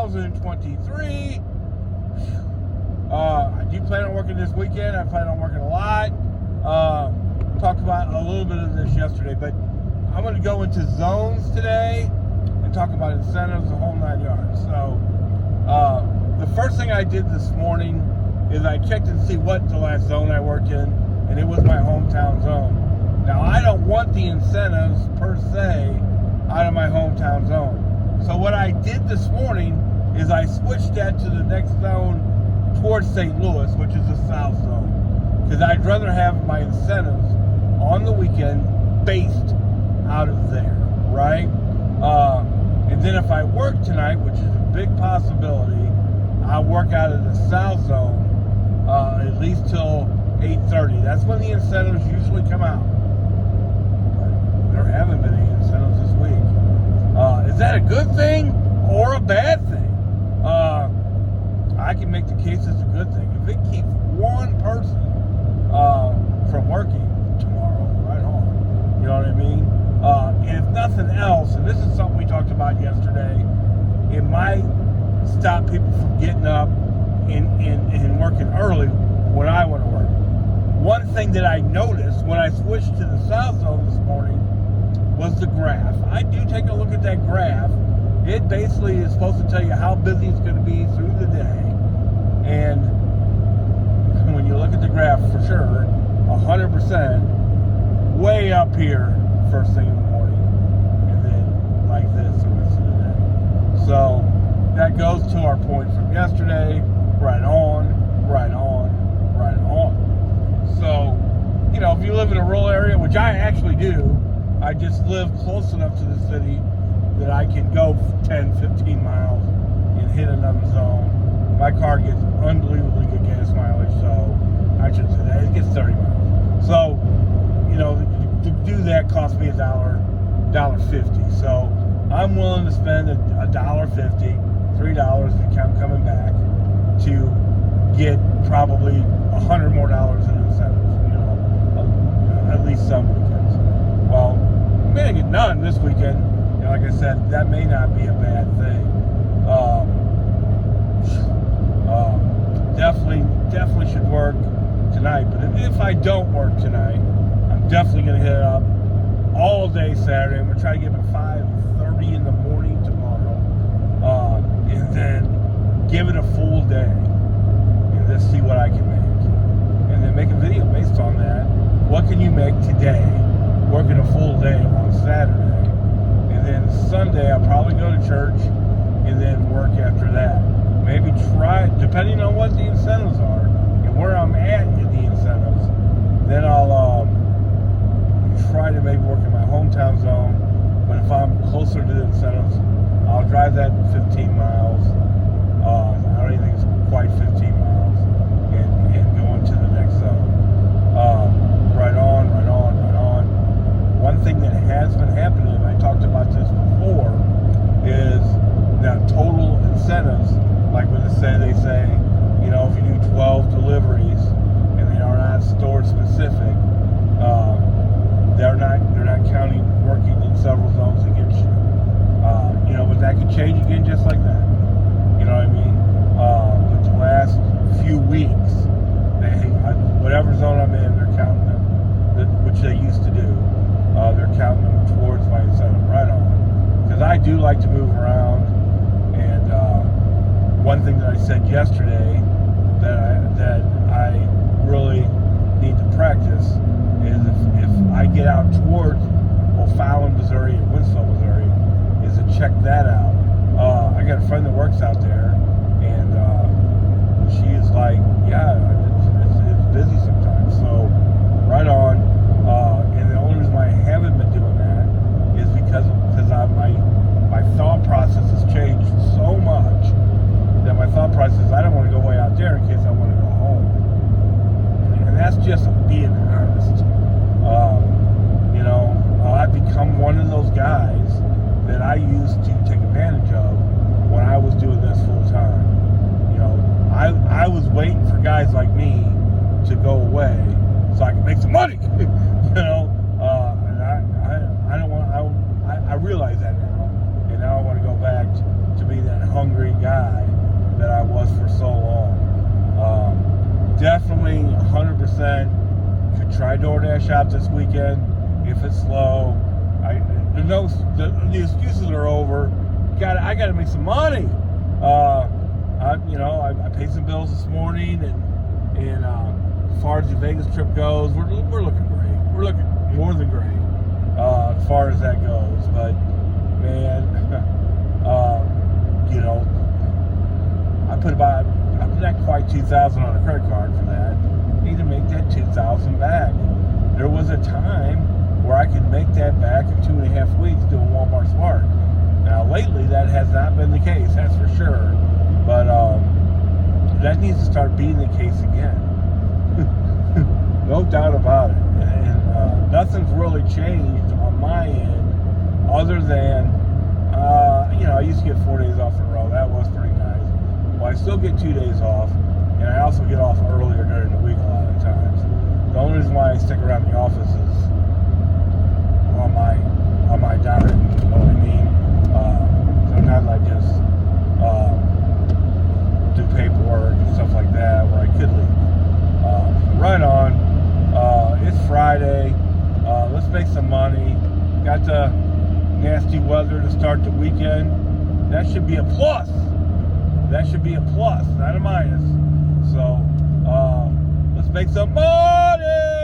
2023. I do plan on working this weekend. I plan on working a lot. Talked about a little bit of this yesterday, but I'm going to go into zones today and talk about incentives, the whole 9 yards. So the first thing I did this morning is I checked and see what the last zone I worked in, and it was my hometown zone. Now, I don't want the incentives per se out of my hometown zone. So what I did this morning is I switched that to the next zone towards St. Louis, which is the south zone. Because I'd rather have my incentives on the weekend based out of there, right? And then if I work tonight, which is a big possibility, I'll work out of the south zone at least till 8:30. That's when the incentives usually come out. But there haven't been any incentives this week. Is that a good thing or a bad thing? I can make the case it's a good thing. If it keeps one person from working tomorrow, right on. You know what I mean? And if nothing else, and this is something we talked about yesterday, it might stop people from getting up and working early when I want to work. One thing that I noticed when I switched to the south zone this morning was the graph. I do take a look at that graph. It basically is supposed to tell you how busy it's going to be through the day. And when you look at the graph, for sure, 100% way up here first thing in the morning, and then like this the rest of the day. So that goes to our point from yesterday, right on, right on, right on. So, you know, if you live in a rural area, which I actually do, I just live close enough to the city that I can go 10, 15 miles and hit another zone. My car gets unbelievably good gas mileage, so I should say that. It gets 30 miles. So, you know, to do that cost me $1.50. So I'm willing to spend $1.50, $3 if I'm coming back to get probably $100 more in incentives, you know, at least some weekends. Well, I'm going to get none this weekend. You know, like I said, that may not be a bad thing. Definitely should work tonight. But if I don't work tonight, I'm definitely going to hit it up all day Saturday. I'm going to try to get up at 5:30 in the morning tomorrow, and then give it a full day, and let's see what I can make, and then make a video based on that. What can you make today, working a full day on Saturday, and then Sunday I'll probably go to church, and then work after that. Maybe try, depending on what the incentives are and where I'm at in the incentives, then I'll try to maybe work in my hometown zone. But if I'm closer to the incentives, I'll drive that 15 miles. I don't even think it's quite 15 miles, and go into the next zone. Right on, right on, right on. One thing that has been happening, and I talked about this before, is that total incentives. Like when they say, you know, if you do 12 deliveries and they are not store specific, they're not counting working in several zones against you. You know, but that could change again just like that. You know what I mean? But the last few weeks, whatever zone I'm in, they're counting them, which they used to do. They're counting them towards my incentive right on. Because I do like to move around, and one thing that I said yesterday that I really need to practice is if I get out towards O'Fallon, Missouri, and Winslow, Missouri, is to check that out. I got a friend that works out there, and she is like, yeah, it's busy sometimes. So right on. And the only reason why I haven't been doing that is because my thought process has changed so much. That my thought process is I don't want to go way out there in case I want to go home. And that's just being honest. You know, I've become one of those guys that I used to take advantage of when I was doing this full time. You know, I was waiting for guys like me to go away 100%. Could try Doordash out this weekend if it's slow. The excuses are over. I got to make some money. I paid some bills this morning, and as far as the Vegas trip goes, we're looking great. We're looking more than great as far as that goes. But man, I put not quite $2,000 on a credit card for that. Need to make that $2,000 back. There was a time where I could make that back in 2.5 weeks doing Walmart Smart. Now lately that has not been the case, that's for sure. But that needs to start being the case again. No doubt about it. And nothing's really changed on my end other than I used to get 4 days off in a row. That was pretty nice. Well, I still get 2 days off, and I also get off earlier during the week a lot of times. The only reason why I stick around the office is on my dime, you know what I mean? Sometimes I just do paperwork and stuff like that where I could leave. Right on. It's Friday. Let's make some money. Got the nasty weather to start the weekend. That should be a plus. That should be a plus, not a minus. So let's make some money.